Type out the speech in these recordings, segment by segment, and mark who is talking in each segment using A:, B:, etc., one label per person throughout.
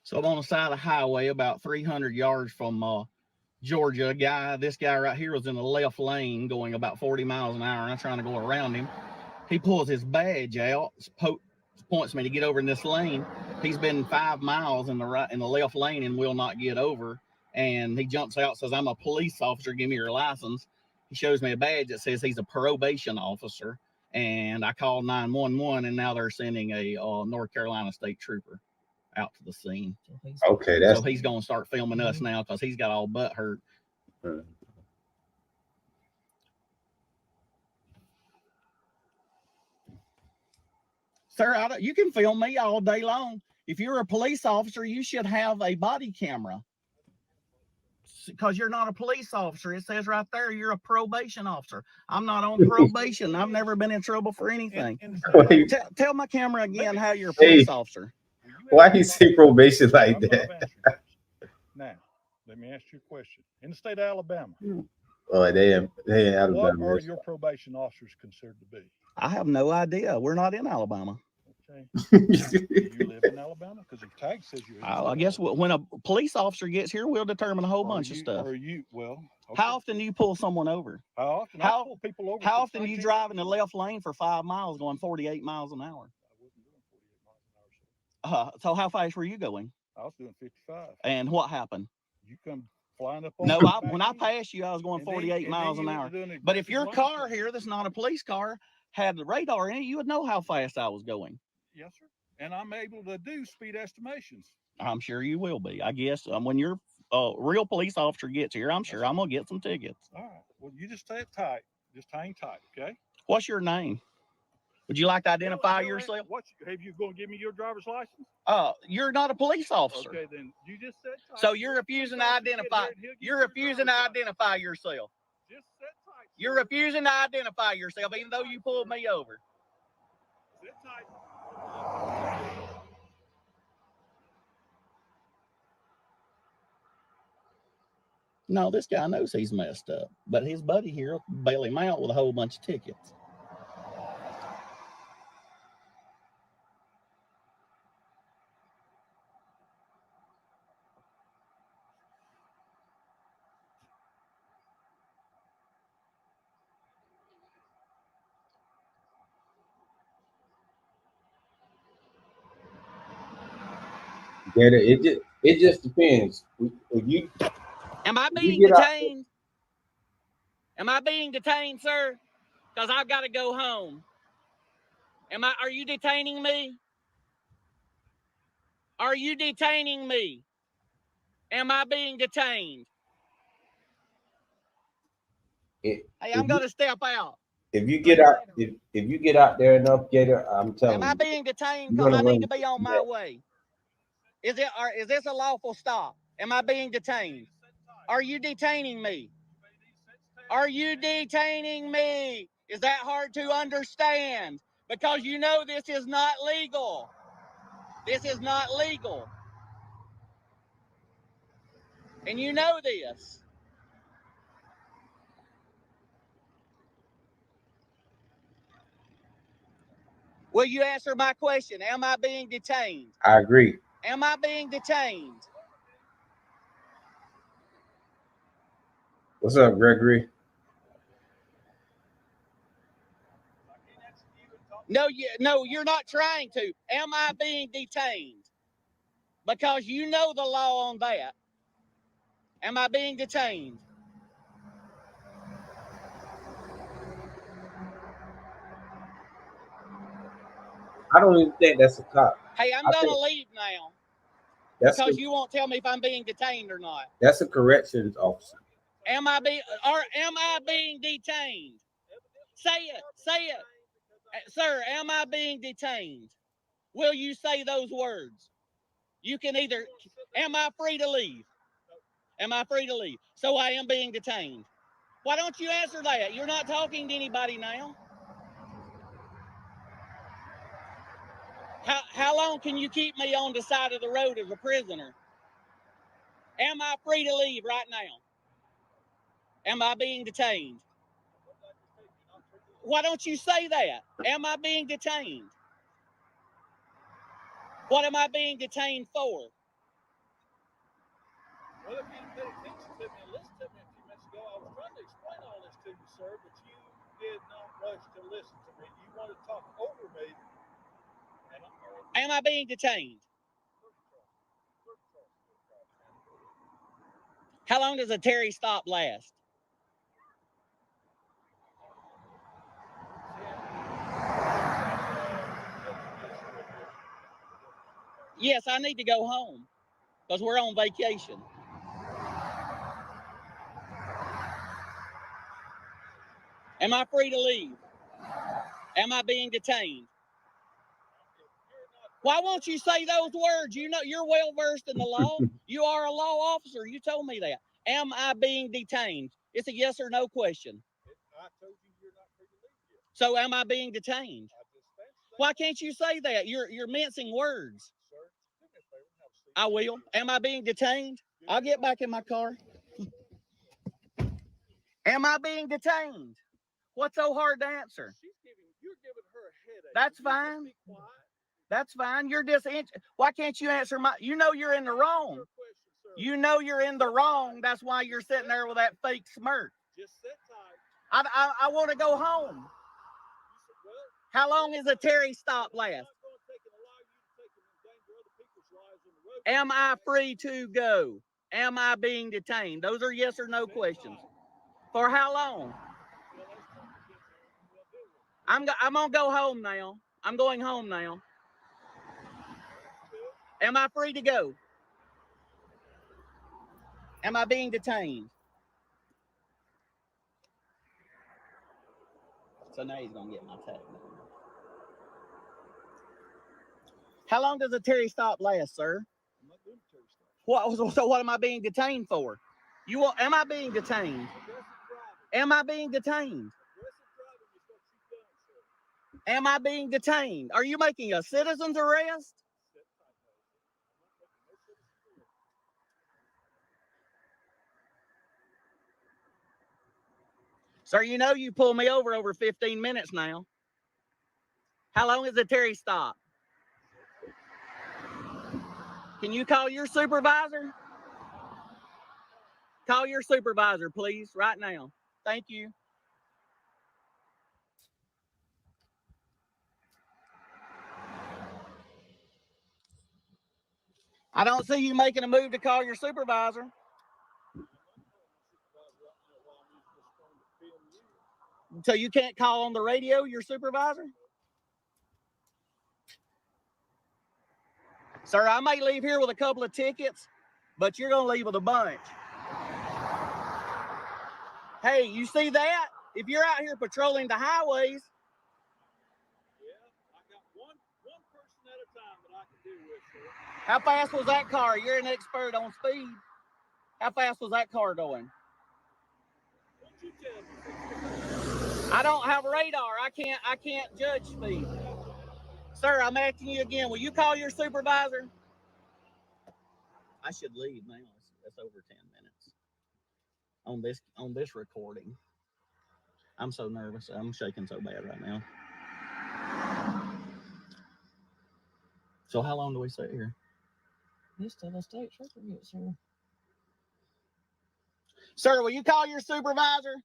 A: So I'm on the side of the highway about 300 yards from Georgia. This guy right here was in the left lane going about 40 miles an hour, and I'm trying to go around him. He pulls his badge out, points me to get over in this lane. He's been 5 miles in the left lane and will not get over. And he jumps out, says, "I'm a police officer. Give me your license." He shows me a badge that says he's a probation officer. And I called 911, and now they're sending a North Carolina state trooper out to the scene.
B: Okay,
A: so he's going to start filming us now because he's got all butt hurt. Sir, you can film me all day long. If you're a police officer, you should have a body camera. Because you're not a police officer. It says right there you're a probation officer. I'm not on probation. I've never been in trouble for anything. Tell my camera again how you're a police officer.
B: Why do you say probation like that?
C: Now, let me ask you a question. In the state of Alabama,
B: they in Alabama.
C: What are your probation officers considered to be?
A: I have no idea. We're not in Alabama.
C: Okay. You live in Alabama? Because your tag says you're in
A: I guess when a police officer gets here, we'll determine a whole bunch of stuff.
C: Okay.
A: How often do you pull someone over?
C: How often? I pull people over.
A: How often do you drive in the left lane for 5 miles going 48 miles an hour?
C: I wasn't doing 48 miles an hour.
A: So how fast were you going?
C: I was doing 55.
A: And what happened?
C: You come flying up on
A: No, when I passed you, I was going 48 miles an hour. But if your car here that's not a police car had the radar in it, you would know how fast I was going.
C: Yes, sir. And I'm able to do speed estimations.
A: I'm sure you will be. I guess when your real police officer gets here, I'm sure I'm going to get some tickets.
C: All right. Well, you just stay tight. Just hang tight, okay?
A: What's your name? Would you like to identify yourself?
C: Have you going to give me your driver's license?
A: You're not a police officer.
C: Okay, then you just said tight.
A: So you're refusing to identify. You're refusing to identify yourself.
C: Just sit tight.
A: You're refusing to identify yourself, even though you pulled me over.
C: Sit tight.
A: No, this guy knows he's messed up, but his buddy here will bail him out with a whole bunch of tickets.
B: It just depends.
A: Am I being detained? Am I being detained, sir? Because I've got to go home. Are you detaining me? Are you detaining me? Am I being detained? Hey, I'm going to step out.
B: If you get out, if you get out there enough, Gator, I'm telling you.
A: Am I being detained because I need to be on my way? Is this a lawful stop? Am I being detained? Are you detaining me? Are you detaining me? Is that hard to understand? Because you know this is not legal. This is not legal. And you know this. Will you answer my question? Am I being detained?
B: I agree.
A: Am I being detained?
B: What's up, Gregory?
A: No, you're not trying to. Am I being detained? Because you know the law on that. Am I being detained?
B: I don't even think that's a cop.
A: Hey, I'm going to leave now. Because you won't tell me if I'm being detained or not.
B: That's a corrections officer.
A: Am I being detained? Say it. Sir, am I being detained? Will you say those words? You can either, am I free to leave? Am I free to leave? So I am being detained. Why don't you answer that? You're not talking to anybody now. How long can you keep me on the side of the road as a prisoner? Am I free to leave right now? Am I being detained? Why don't you say that? Am I being detained? What am I being detained for?
C: Well, if you didn't pay attention to me and listen to me a few minutes ago, I was trying to explain all this to you, sir, but you did not wish to listen to me. You wanted to talk over me.
A: Am I being detained? How long does a Terry stop last? Yes, I need to go home because we're on vacation. Am I free to leave? Am I being detained? Why won't you say those words? You know, you're well versed in the law. You are a law officer. You told me that. Am I being detained? It's a yes or no question.
C: I told you you're not free to leave yet.
A: So am I being detained? Why can't you say that? You're mincing words.
C: Sir, do me a favor and have a seat.
A: I will. Am I being detained? I'll get back in my car. Am I being detained? What's so hard to answer?
C: You're giving her a headache.
A: That's fine. That's fine. You're just, why can't you answer my, you know you're in the wrong. You know you're in the wrong. That's why you're sitting there with that fake smirk.
C: Just sit tight.
A: I want to go home. How long is a Terry stop last? Am I free to go? Am I being detained? Those are yes or no questions. For how long? I'm gonna go home now. I'm going home now. Am I free to go? Am I being detained? So now he's gonna get my tag. How long does a Terry stop last, sir?
C: I'm not doing a Terry stop.
A: So what am I being detained for? Am I being detained? Am I being detained? Am I being detained? Are you making a citizen's arrest? Sir, you know you pulled me over 15 minutes now. How long is the Terry stop? Can you call your supervisor? Call your supervisor, please, right now. Thank you. I don't see you making a move to call your supervisor. So you can't call on the radio your supervisor? Sir, I may leave here with a couple of tickets, but you're going to leave with a bunch. Hey, you see that? If you're out here patrolling the highways.
C: Yeah, I got one person at a time that I can deal with, sir.
A: How fast was that car? You're an expert on speed. How fast was that car going?
C: What you tell me?
A: I don't have radar. I can't judge speed. Sir, I'm asking you again. Will you call your supervisor? I should leave now. It's over 10 minutes on this recording. I'm so nervous. I'm shaking so bad right now. So how long do we sit here? Just till the state trooper gets here. Sir, will you call your supervisor?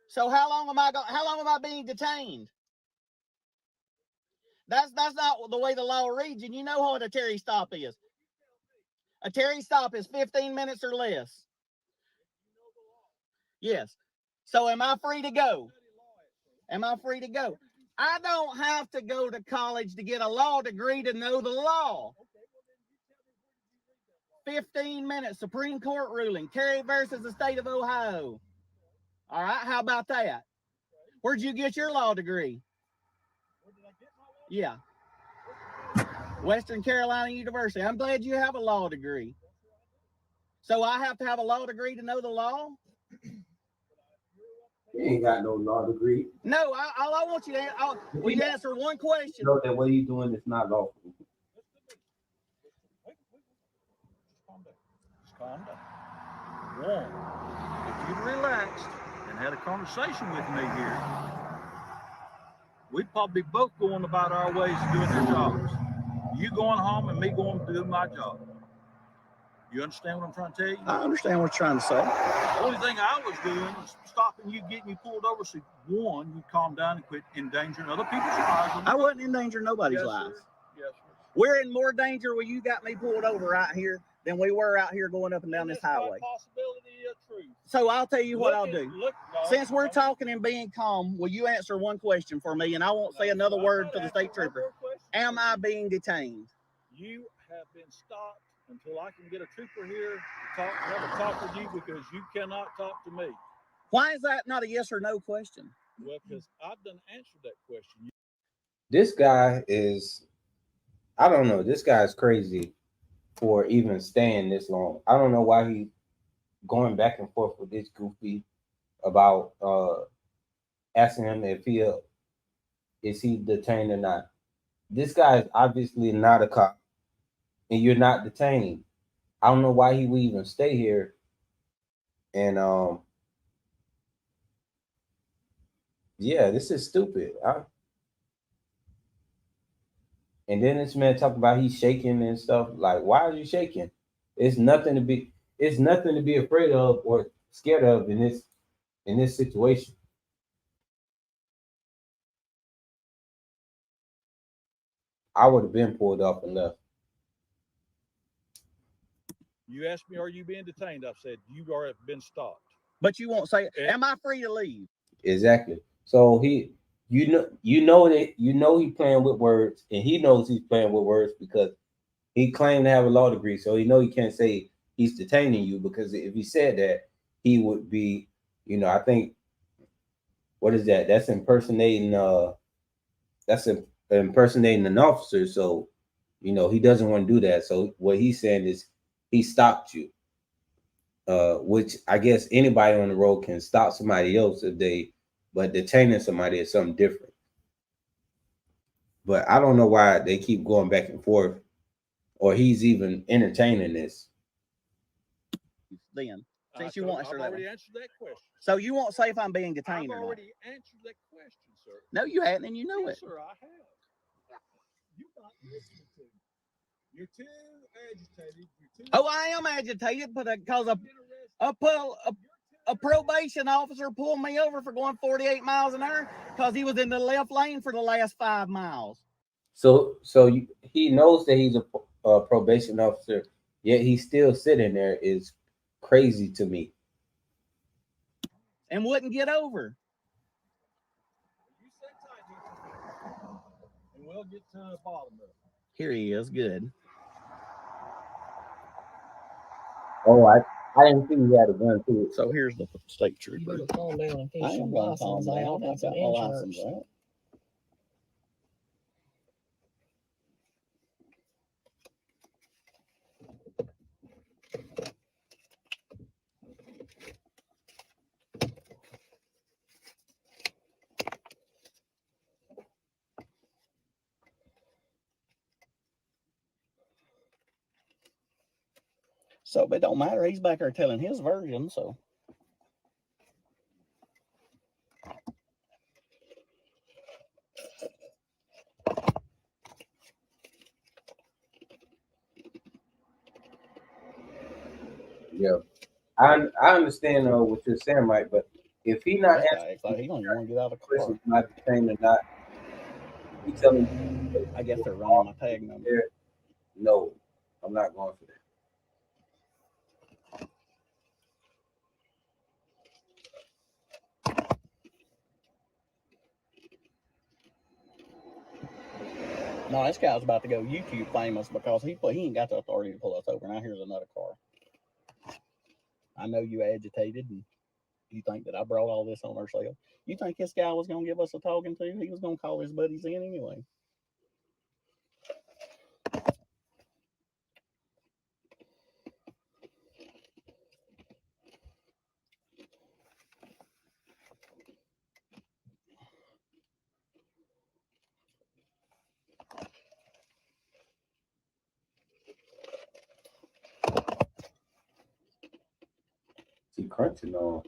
A: So how long am I being detained? That's not the way the law reads, and you know what a Terry stop is. A Terry stop is 15 minutes or less. Yes. So am I free to go? Am I free to go? I don't have to go to college to get a law degree to know the law. 15 minutes, Supreme Court ruling, Terry versus the state of Ohio. All right, how about that? Where'd you get your law degree? Yeah. Western Carolina University. I'm glad you have a law degree. So I have to have a law degree to know the law?
B: You ain't got no law degree.
A: No, all I want you to we answer one question.
B: You know that what you're doing is not lawful.
C: Just calm down. One, if you'd relaxed and had a conversation with me here, we'd probably both going about our ways doing their jobs. You going home and me going to do my job. You understand what I'm trying to tell you?
A: I understand what you're trying to say.
C: The only thing I was doing was stopping you, getting you pulled over, so one, you calm down and quit endangering other people's lives.
A: I wasn't endangering nobody's
C: Yes,
A: lives.
C: sir. Yes, sir.
A: We're in more danger when you got me pulled over right here than we were out here going up and down this highway.
C: Possibility of truth.
A: So I'll tell you what I'll do.
C: No,
A: Since we're talking and being calm, will you answer one question for me? And I won't say another word to the state trooper. Am I being detained?
C: You have been stopped until I can get a trooper here to have a talk with you, because you cannot talk to me.
A: Why is that not a yes or no question?
C: Well, because I've done answered that question.
B: This guy is, I don't know, this guy's crazy for even staying this long. I don't know why he going back and forth with this goofy about asking him if is he detained or not. This guy is obviously not a cop, and you're not detained. I don't know why he would even stay here. And yeah, this is stupid. And then this man talk about he's shaking and stuff. Like, why are you shaking? It's nothing to be afraid of or scared of in this situation. I would have been pulled off and left.
C: You asked me, are you being detained? I've said, you are been stopped.
A: But you won't say, am I free to leave?
B: Exactly. So you know he playing with words, and he knows he's playing with words because he claimed to have a law degree. So he can't say he's detaining you, because if he said that, he would be, I think, what is that? That's impersonating impersonating an officer. So, he doesn't want to do that. So what he's saying is he stopped you. Which I guess anybody on the road can stop somebody else but detaining somebody is something different. But I don't know why they keep going back and forth, or he's even entertaining this.
A: Then, since you won't answer that,
C: I've already answered that question.
A: So you won't say if I'm being detained or not.
C: I've already answered that question, sir.
A: No, you hadn't, and you know
C: yes,
A: it.
C: Sir, I have. You're not listening to me. You're too agitated.
A: I am agitated, but because a probation officer pulled me over for going 48 miles an hour because he was in the left lane for the last 5 miles.
B: So he knows that he's a probation officer, yet he's still sitting there is crazy to me.
A: And wouldn't get over.
C: You sit tight, and we'll get to the bottom of it.
A: Here he is. Good.
B: Oh, I didn't see he had a gun too.
A: So here's the state trooper.
D: You better calm down and
A: I
D: fish
A: am
D: some
A: going to calm
D: license
A: down.
D: out.
A: I've
D: That's
A: got
D: an
A: my
D: insurance.
A: license out. So, but it don't matter. He's back there telling his version, so.
B: Yeah, I understand what you're saying, Mike. But if he not
A: answering, like he don't even want to get out of the car.
B: Not the same or not, he telling me.
A: I guess they're running my tag number.
B: No, I'm not going for that.
A: No, this guy's about to go YouTube famous because he ain't got the authority to pull us over. Now here's another car. I know you agitated and you think that I brought all this on ourselves. You think this guy was going to give us a talking to? He was going to call his buddies in anyway.
B: He crunching on.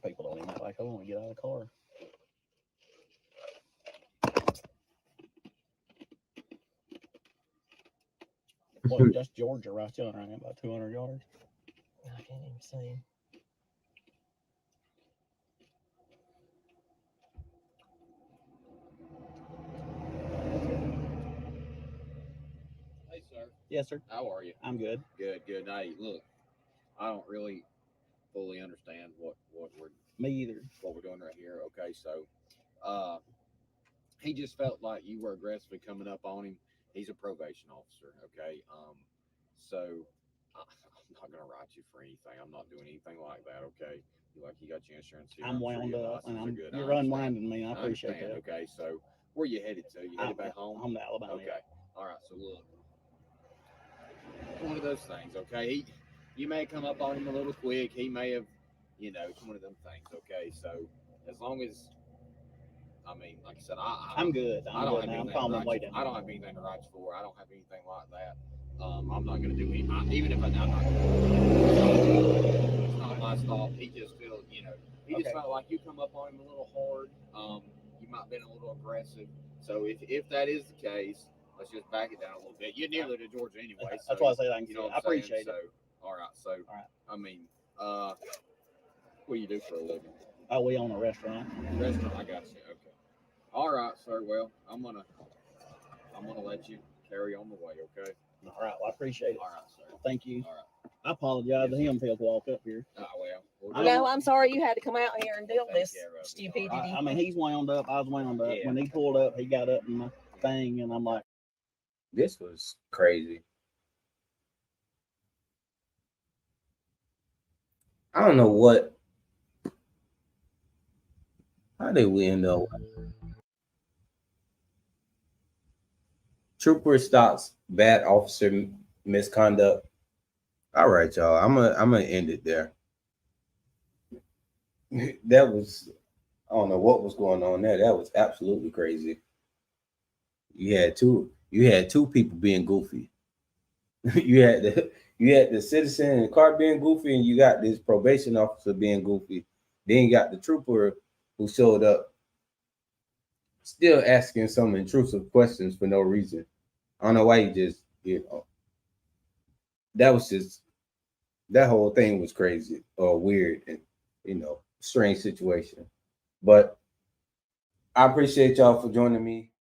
A: people don't even act like, hold on, get out of the car. Well, that's Georgia right there, right? About 200 yards.
D: I can't even see.
E: Hey, sir.
A: Yes, sir.
E: How are you?
A: I'm good.
E: Good, good. Hey, look, I don't really fully understand what we're
A: Me either.
E: doing right here. Okay, so he just felt like you were aggressively coming up on him. He's a probation officer. Okay, so I'm not gonna write you for anything. I'm not doing anything like that. Okay, you got your insurance here.
A: I'm
E: sure
A: wound
E: your
A: up, and
E: license are good.
A: you're
E: I understand.
A: unwinding me. I appreciate
E: understand.
A: that.
E: Okay, so where you headed to? You headed back home?
A: I'm to Alabama.
E: Okay. All right. So look, one of those things. Okay, you may come up on him a little quick. He may have, it's one of them things. Okay, so as long as, I mean, like I said,
A: I'm good.
E: I don't
A: good
E: have
A: now. I'm
E: anything
A: calm
E: to
A: and
E: write you.
A: waiting.
E: I don't have anything to write you for. I don't have anything like that. I'm not going to do anything. Even if I'm not going to. It's not my fault. He just felt, he just felt like you come up on him a little hard. You might have been a little aggressive. So if that is the case, let's just back it down a little bit. You're nearly to Georgia anyway. So,
A: that's why I say I can.
E: what
A: I
E: I'm saying?
A: appreciate it.
E: So, all right. So, I mean, what do you do for a living?
A: Oh, we own a restaurant.
E: Restaurant. I got you. Okay. All right, sir. Well, I'm gonna let you carry on the way. Okay.
A: All right. Well, I appreciate it.
E: All right, sir.
A: Thank you.
E: All right.
A: I apologize to him for him to walk up here.
D: No, I'm sorry you had to come out here and deal with this stupidity.
A: I mean, he's wound up. I was wound up.
E: Yeah.
A: When he pulled up, he got up in my thing, and I'm like,
B: This was crazy. I don't know what. How did we end up? Trooper stops bad officer misconduct. All right, y'all. I'm gonna end it there. That was, I don't know what was going on there. That was absolutely crazy. You had two people being goofy. you had the citizen in the car being goofy, and you got this probation officer being goofy. Then you got the trooper who showed up still asking some intrusive questions for no reason. I don't know why he just, that whole thing was crazy or weird and, strange situation. But I appreciate y'all for joining me.